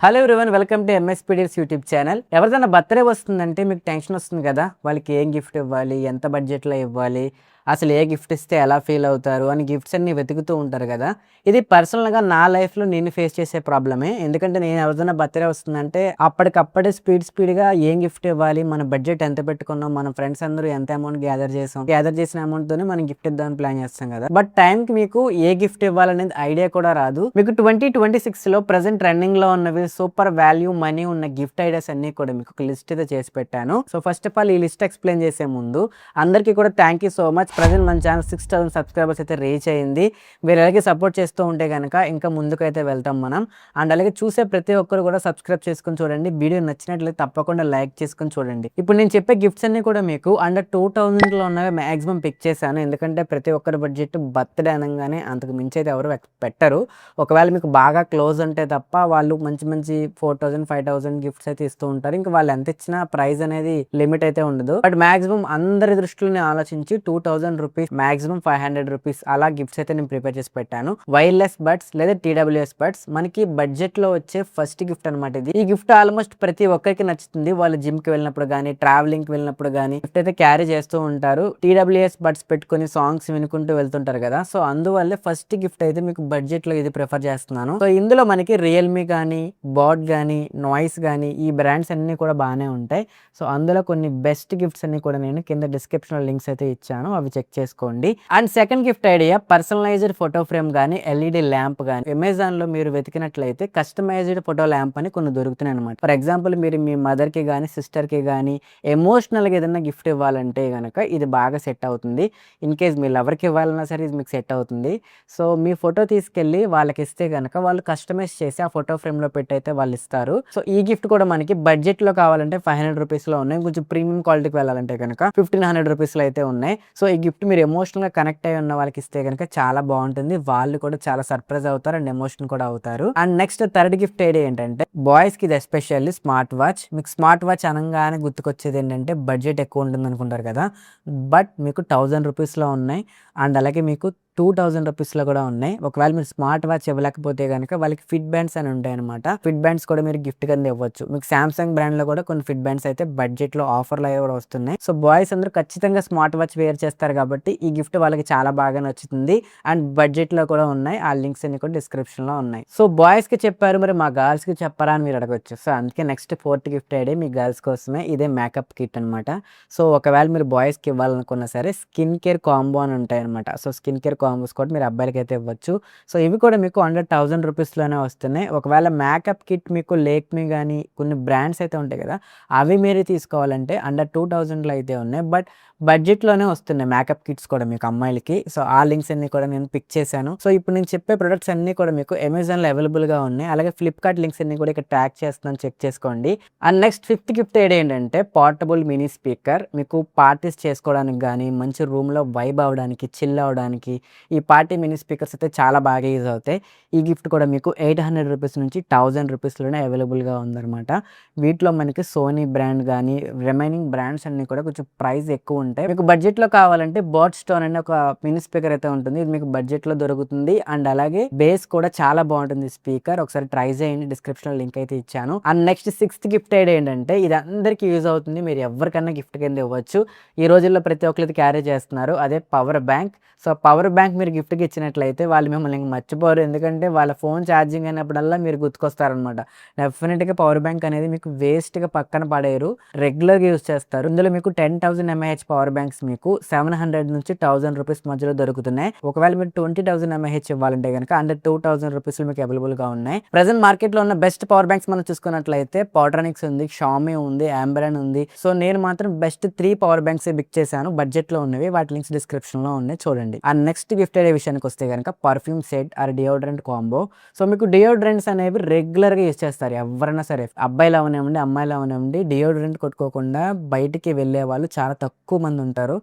Hello everyone, welcome to MSPDS YouTube channel. ఎవరిదైనా birthday వస్తుందంటే మీకు టెన్షన్ వస్తుంది కదా, వాళ్ళకి ఏం గిఫ్ట్ ఇవ్వాలి, ఎంత బడ్జెట్లో ఇవ్వాలి, అసలు ఏ గిఫ్ట్ ఇస్తే ఎలా ఫీల్ అవుతారు అని గిఫ్ట్స్ అన్ని వెతుకుతూ ఉంటారు కదా. ఇది పర్సనల్గా నా లైఫ్లో నేను ఫేస్ చేసే ప్రాబ్లమే. ఎందుకంటే నేను ఎవరిదైనా బర్త్డే వస్తుందంటే అప్పటికప్పుడే స్పీడ్గా ఏం గిఫ్ట్ ఇవ్వాలి, మన బడ్జెట్ ఎంత పెట్టుకున్నాం, మన ఫ్రెండ్స్ అందరూ ఎంత అమౌంట్ గ్యాదర్ చేసిన అమౌంట్తోనే మనం గిఫ్ట్ ఇద్దామని ప్లాన్ చేస్తాం కదా. బట్ టైంకి మీకు ఏ గిఫ్ట్ ఇవ్వాలనేది ఐడియా కూడా రాదు. మీకు 2026లో ప్రజెంట్ రన్నింగ్ లో ఉన్నవి సూపర్ వాల్యూ మనీ ఉన్న గిఫ్ట్ ఐడియాస్ అన్ని కూడా మీకు ఒక లిస్ట్ అయితే చేసి పెట్టాను. సో ఫస్ట్ ఆఫ్ ఆల్ ఈ లిస్ట్ ఎక్స్ప్లెయిన్ చేసే ముందు అందరికీ కూడా thank you so much. Present మన ఛానల్ 6000 సబ్స్క్రైబర్స్ అయితే రీచ్ అయింది. మీరు అలాగే సపోర్ట్ చేస్తూ ఉంటే కనుక ఇంకా ముందుకైతే వెళ్తాం మనం. అండ్ అలాగే చూసే ప్రతి ఒక్కరు కూడా సబ్స్క్రైబ్ చేసుకుని చూడండి. వీడియో నచ్చినట్లయితే తప్పకుండా లైక్ చేసుకుని చూడండి. ఇప్పుడు నేను చెప్పే గిఫ్ట్స్ అన్ని కూడా మీకు అండర్ 2000లో ఉన్నవి మాక్సిమం పిక్ చేశాను. ఎందుకంటే ప్రతి ఒక్కరి బడ్జెట్ బర్త్డే అనగానే అంతకు మించి అయితే ఎవరు పెట్టరు. ఒకవేళ మీకు బాగా క్లోజ్ ఉంటే తప్ప వాళ్ళు మంచి 4000 5000 గిఫ్ట్స్ అయితే ఇస్తూ ఉంటారు. ఇంకా వాళ్ళు ఎంత ఇచ్చినా ప్రైస్ అనేది లిమిట్ అయితే ఉండదు. బట్ మాక్సిమం అందరి దృష్టిలోనే ఆలోచించి 2000 రూపీస్ మాక్సిమం 500 రూపీస్ అలా గిఫ్ట్స్ అయితే నేను ప్రిపేర్ చేసి పెట్టాను. వైర్లెస్ బడ్స్ లేదా TWS బడ్స్ మనకి బడ్జెట్ లో వచ్చే ఫస్ట్ గిఫ్ట్ అనమాట ఇది. ఈ గిఫ్ట్ ఆల్మోస్ట్ ప్రతి ఒక్కరికి నచ్చుతుంది. వాళ్ళు జిమ్ కి వెళ్ళినప్పుడు కానీ, ట్రావెలింగ్ కి వెళ్ళినప్పుడు కానీ గిఫ్ట్ అయితే క్యారీ చేస్తూ ఉంటారు. TWS బడ్స్ పెట్టుకుని సాంగ్స్ వినుకుంటూ వెళ్తుంటారు కదా. సో అందువల్లే ఫస్ట్ గిఫ్ట్ అయితే మీకు బడ్జెట్ లో ఇది ప్రిఫర్ చేస్తున్నాను. సో ఇందులో మనకి రియల్మీ కానీ, బాట్ కానీ, నాయిస్ కానీ ఈ బ్రాండ్స్ అన్ని కూడా బాగానే ఉంటాయి. సో అందులో కొన్ని బెస్ట్ గిఫ్ట్స్ అన్ని కూడా నేను కింద డిస్క్రిప్షన్ లో లింక్స్ అయితే ఇచ్చాను, అవి చెక్ చేసుకోండి. And second gift idea personalised photo frame కానీ, LED ల్యాంప్ కానీ. అమెజాన్ లో మీరు వెతికినట్లయితే కస్టమైజ్డ్ ఫోటో ల్యాంప్ అని కొన్ని దొరుకుతున్నాయి అనమాట. ఫర్ ఎగ్జాంపుల్ మీరు మీ మదర్ కి కానీ, సిస్టర్ కి కానీ ఎమోషనల్ గా ఏదైనా గిఫ్ట్ ఇవ్వాలంటే గనక ఇది బాగా సెట్ అవుతుంది. ఇన్ కేస్ మీ లవర్ కి ఇవ్వాలన్నా సరే ఇది మీకు సెట్ అవుతుంది. సో మీ ఫోటో తీసుకెళ్లి వాళ్ళకి ఇస్తే గనక వాళ్ళు కస్టమైజ్ చేసి ఆ ఫోటో ఫ్రేమ్ లో పెట్టి అయితే వాళ్ళు ఇస్తారు. సో ఈ గిఫ్ట్ కూడా మనకి బడ్జెట్ లో కావాలంటే 500 రూపీస్ లో ఉన్నాయి. కొంచెం ప్రీమియం క్వాలిటీకి వెళ్ళాలంటే కనుక 1500 రూపీస్ లో అయితే ఉన్నాయి. సో ఈ గిఫ్ట్ మీరు ఎమోషనల్ గా కనెక్ట్ అయి ఉన్న వాళ్ళకి ఇస్తే కనుక చాలా బాగుంటుంది. వాళ్ళు కూడా చాలా సర్ప్రైజ్ అవుతారు అండ్ ఎమోషన్ కూడా అవుతారు. And next third gift idea ఏంటంటే బాయ్స్ కి ఇది ఎస్పెషల్లీ స్మార్ట్ వాచ్. మీకు స్మార్ట్ వాచ్ అనగానే గుర్తుకొచ్చేది ఏంటంటే బడ్జెట్ ఎక్కువ ఉంటుంది అనుకుంటారు కదా. బట్ మీకు 1000 రూపీస్ లో ఉన్నాయి. అండ్ అలాగే మీకు 2000 రూపీస్లో కూడా ఉన్నాయి. ఒకవేళ మీరు స్మార్ట్ వాచ్ ఇవ్వలేకపోతే కనుక వాళ్ళకి ఫిట్ బ్యాండ్స్ అని ఉంటాయి అనమాట. ఫిట్ బ్యాండ్స్ కూడా మీరు గిఫ్ట్ కింద ఇవ్వచ్చు. మీకు సామ్సంగ్ బ్రాండ్ లో కూడా కొన్ని ఫిట్ బ్యాండ్స్ అయితే బడ్జెట్ లో ఆఫర్లు అవి కూడా వస్తున్నాయి. సో బాయ్స్ అందరూ ఖచ్చితంగా స్మార్ట్ వాచ్ వేర్ చేస్తారు కాబట్టి ఈ గిఫ్ట్ వాళ్ళకి చాలా బాగా నచ్చుతుంది. అండ్ బడ్జెట్ లో కూడా ఉన్నాయి. ఆ లింక్స్ అన్ని కూడా డిస్క్రిప్షన్ లో ఉన్నాయి. సో బాయ్స్ కి చెప్పారు, మరి మా గర్ల్స్ కి చెప్పారా అని మీరు అడగచ్చు. సో అందుకే నెక్స్ట్ ఫోర్త్ గిఫ్ట్ ఐడియా మీ గర్ల్స్ కోసమే. ఇదే మేకప్ కిట్ అనమాట. సో ఒకవేళ మీరు బాయ్స్ కి ఇవ్వాలనుకున్నా సరే స్కిన్ కేర్ కాంబో అని ఉంటాయి అనమాట. సో స్కిన్ కేర్ కాంబోస్ కూడా మీరు అబ్బాయిలకి అయితే ఇవ్వచ్చు. సో ఇవి కూడా మీకు అండర్ 1000 రూపీస్లోనే వస్తున్నాయి. ఒకవేళ మేకప్ కిట్ మీకు లేక్మీ కానీ కొన్ని బ్రాండ్స్ అయితే ఉంటాయి కదా, అవి మీరు తీసుకోవాలంటే అండర్ 2000లో అయితే ఉన్నాయి. బట్ బడ్జెట్లోనే వస్తున్నాయి మేకప్ కిట్స్ కూడా మీకు అమ్మాయిలకి. సో ఆ లింక్స్ అన్ని కూడా నేను పిక్ చేశాను. సో ఇప్పుడు నేను చెప్పే ప్రొడక్ట్స్ అన్ని కూడా మీకు అమెజాన్లో అవైలబుల్గా ఉన్నాయి. అలాగే ఫ్లిప్కార్ట్ లింక్స్ అన్ని కూడా ఇక్కడ ట్యాగ్ చేస్తున్నాను, చెక్ చేసుకోండి. అండ్ నెక్స్ట్ ఫిఫ్త్ గిఫ్ట్ ఏంటంటే పోర్టబుల్ మినీ స్పీకర్. మీకు పార్టీస్ చేసుకోవడానికి కానీ, మంచి రూమ్లో వైబ్ అవడానికి, చిల్ అవడానికి ఈ పార్టీ మినీ స్పీకర్స్ అయితే చాలా బాగా యూజ్ అవుతాయి. ఈ గిఫ్ట్ కూడా మీకు 800 రూపీస్ నుంచి 1000 రూపీస్లోనే అవైలబుల్గా ఉందన్నమాట. వీటిలో మనకి సోనీ బ్రాండ్ కానీ రిమైనింగ్ బ్రాండ్స్ అన్ని కూడా కొంచెం ప్రైస్ ఎక్కువ ఉంటాయి. మీకు బడ్జెట్లో కావాలంటే బర్డ్ స్టోన్ అనే ఒక మినీ స్పీకర్ అయితే ఉంటుంది. ఇది మీకు బడ్జెట్లో దొరుకుతుంది. అండ్ అలాగే బేస్ కూడా చాలా బాగుంటుంది స్పీకర్. ఒకసారి ట్రై చేయండి, డిస్క్రిప్షన్ లింక్ అయితే ఇచ్చాను. అండ్ నెక్స్ట్ సిక్స్త్ గిఫ్ట్ ఏంటంటే ఇది అందరికీ యూజ్ అవుతుంది. మీరు ఎవరికన్నా గిఫ్ట్ కింద ఇవ్వచ్చు. ఈ రోజుల్లో ప్రతి ఒక్కరికి క్యారీ చేస్తున్నారు. అదే power bank. So power bank మీరు గిఫ్ట్కి ఇచ్చినట్లయితే వాళ్ళు మిమ్మల్ని మర్చిపోరు. ఎందుకంటే వాళ్ళ ఫోన్ ఛార్జింగ్ అయినప్పుడల్లా మీరు గుర్తుకొస్తారనమాట. డెఫినెట్గా పవర్ బ్యాంక్ అనేది మీకు వేస్ట్గా పక్కన పడేరు, రెగ్యులర్గా యూజ్ చేస్తారు. ఇందులో మీకు 10,000 mAh పవర్ బ్యాంక్స్ మీకు 700 నుంచి 1000 రూపీస్ మధ్యలో దొరుకుతున్నాయి. ఒకవేళ మీరు 20,000 mAh ఇవ్వాలంటే కనుక అండర్ 2000 రూపీస్ మీకు అవైలబుల్గా ఉన్నాయి. ప్రజెంట్ మార్కెట్లో ఉన్న బెస్ట్ పవర్ బ్యాంక్స్ మనం చూసుకున్నట్లయితే పోట్రానిక్స్ ఉంది, షామీ ఉంది, ఆంబ్రాన్ ఉంది. సో నేను మాత్రం బెస్ట్ 3 పవర్ బ్యాంక్స్ పిక్ చేశాను. బడ్జెట్లో ఉన్నవి. వాటి లింక్స్ డిస్క్రిప్షన్లో ఉన్నాయి, చూడండి. అండ్ నెక్స్ట్ గిఫ్ట్ ఐడియా విషయానికి వస్తే కనుక perfume set or deodorant combo. So మీకు డియోడ్రెంట్స్ అనేవి రెగ్యులర్గా యూజ్ చేస్తారు ఎవరైనా సరే, అబ్బాయిలు అవనివ్వండి అమ్మాయిలు అవనివ్వండి. డియోడ్రెంట్ కొట్టుకోకుండా బయటికి వెళ్ళే వాళ్ళు చాలా తక్కువ మంది ఉంటారు.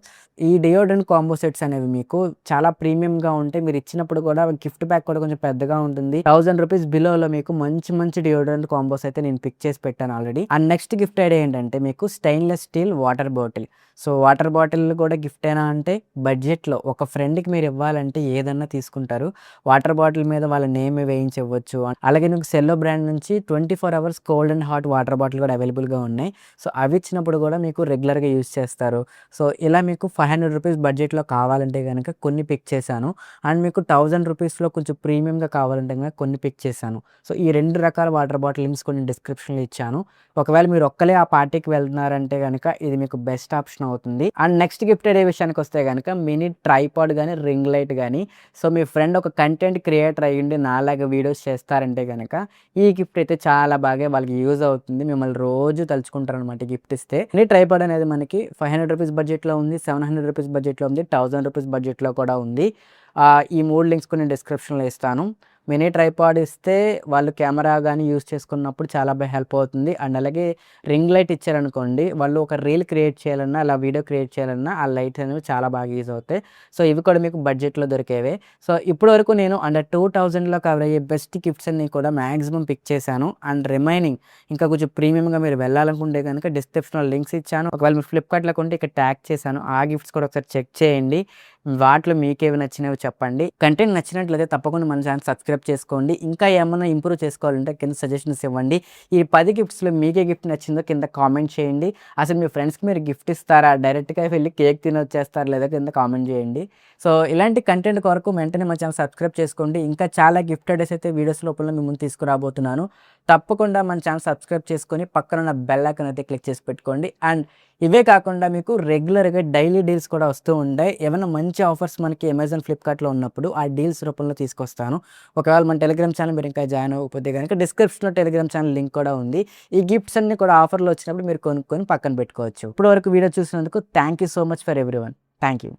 ఈ డియోడ్రెంట్ కాంబో సెట్స్ అనేవి మీకు చాలా ప్రీమియంగా ఉంటాయి. మీరు ఇచ్చినప్పుడు కూడా గిఫ్ట్ ప్యాక్ కూడా కొంచెం పెద్దగా ఉంటుంది. ₹1000 బిలోలో మీకు మంచి మంచి డియోడ్రెంట్ కాంబోస్ అయితే నేను పిక్ చేసి పెట్టాను already. And next gift idea ఏంటంటే మీకు stainless steel water bottle. So water bottle కూడా గిఫ్ట్ అయినా అంటే బడ్జెట్లో ఒక ఫ్రెండ్కి మీరు ఇవ్వాలంటే ఏదన్నా తీసుకుంటారు. వాటర్ బాటిల్ మీద వాళ్ళ నేమ్ వేయించి ఇవ్వచ్చు. అలాగే మీకు సెల్లో బ్రాండ్ నుంచి 24 hours cold and hot water bottle కూడా అవైలబుల్గా ఉన్నాయి. సో అవి ఇచ్చినప్పుడు కూడా మీకు రెగ్యులర్గా యూజ్ చేస్తారు. సో ఇలా మీకు ₹500 బడ్జెట్లో కావాలంటే కనుక కొన్ని పిక్ చేశాను. అండ్ మీకు ₹1000లో కొంచెం ప్రీమియంగా కావాలంటే కనుక కొన్ని పిక్ చేశాను. సో ఈ 2 రకాల వాటర్ బాటిల్ లింక్స్ కొన్ని డిస్క్రిప్షన్లో ఇచ్చాను. ఒకవేళ మీరు ఒక్కలే ఆ పార్టీకి వెళ్తున్నారంటే కనుక ఇది మీకు బెస్ట్ ఆప్షన్ అవుతుంది. అండ్ నెక్స్ట్ గిఫ్ట్ ఐడియా విషయానికి వస్తే కనుక మినీ ట్రైపాడ్ కానీ రింగ్ లైట్ కానీ, సో మీ ఫ్రెండ్ ఒక కంటెంట్ క్రియేటర్ అయ్యుండి నాలాగా వీడియోస్ చేస్తారంటే కనుక ఈ గిఫ్ట్ అయితే చాలా బాగా వాళ్ళకి యూజ్ అవుతుంది. మిమ్మల్ని రోజు తలుచుకుంటారు అనమాట గిఫ్ట్ ఇస్తే. మినీ ట్రైపాడ్ అనేది మనకి ₹500 బడ్జెట్లో ఉంది, ₹700 బడ్జెట్లో ఉంది, ₹1000 బడ్జెట్లో కూడా ఉంది. ఈ 3 లింక్స్ కొన్ని డిస్క్రిప్షన్లో ఇస్తాను. మినీ ట్రైపాడ్ ఇస్తే వాళ్ళు కెమెరా కానీ యూజ్ చేసుకున్నప్పుడు చాలా బాగా హెల్ప్ అవుతుంది. అండ్ అలాగే రింగ్ లైట్ ఇచ్చారనుకోండి, వాళ్ళు ఒక రీల్ క్రియేట్ చేయాలన్నా అలా వీడియో క్రియేట్ చేయాలన్నా ఆ లైట్స్ అనేవి చాలా బాగా యూజ్ అవుతాయి. సో ఇవి కూడా మీకు బడ్జెట్లో దొరికేవే. సో ఇప్పటివరకు నేను అండర్ 2000లో కవర్ అయ్యే బెస్ట్ గిఫ్ట్స్ అన్ని కూడా మ్యాక్సిమం పిక్ చేశాను. అండ్ రిమైనింగ్ ఇంకా కొంచెం ప్రీమియంగా మీరు వెళ్ళాలనుకుంటే కనుక డిస్క్రిప్షన్లో లింక్స్ ఇచ్చాను. ఒకవేళ మీరు ఫ్లిప్కార్ట్లో కొంటే ఇక్కడ ట్యాగ్ చేశాను. ఆ గిఫ్ట్స్ కూడా ఒకసారి చెక్ చేయండి. వాటిలో మీకేవి నచ్చినవి చెప్పండి. కంటెంట్ నచ్చినట్లయితే తప్పకుండా మన ఛానల్ సబ్స్క్రైబ్ చేసుకోండి. ఇంకా ఏమన్నా ఇంప్రూవ్ చేసుకోవాలంటే కింద సజెషన్స్ ఇవ్వండి. ఈ 10 గిఫ్ట్స్లో మీకే గిఫ్ట్ నచ్చిందో కింద కామెంట్ చేయండి. అసలు మీ ఫ్రెండ్స్కి మీరు గిఫ్ట్ ఇస్తారా, డైరెక్ట్గా వెళ్ళి కేక్ తిని వచ్చేస్తారా లేదా కింద కామెంట్ చేయండి. సో ఇలాంటి కంటెంట్ కొరకు వెంటనే మన ఛానల్ సబ్స్క్రైబ్ చేసుకోండి. ఇంకా చాలా గిఫ్ట్ ఐడియాస్ అయితే వీడియోస్ లోపల మీ ముందు తీసుకురాబోతున్నాను. తప్పకుండా మన ఛానల్ సబ్స్క్రైబ్ చేసుకొని పక్కన ఉన్న బెల్ ఐకాన్ అయితే క్లిక్ చేసి పెట్టుకోండి. అండ్ ఇవే కాకుండా మీకు రెగ్యులర్గా డైలీ డీల్స్ కూడా వస్తూ ఉంటాయి. ఏమైనా మంచి ఆఫర్స్ మనకి అమెజాన్, ఫ్లిప్కార్ట్లో ఉన్నప్పుడు ఆ డీల్స్ రూపంలో తీసుకొస్తాను. ఒకవేళ మన టెలిగ్రామ్ ఛానల్ మీరు ఇంకా జాయిన్ అవ్వకపోతే కనుక డిస్క్రిప్షన్లో టెలిగ్రామ్ ఛానల్ లింక్ కూడా ఉంది. ఈ గిఫ్ట్స్ అన్ని కూడా ఆఫర్లో వచ్చినప్పుడు మీరు కొనుక్కొని పక్కన పెట్టుకోవచ్చు. ఇప్పటివరకు వీడియో చూసినందుకు thank you so much for everyone. Thank you.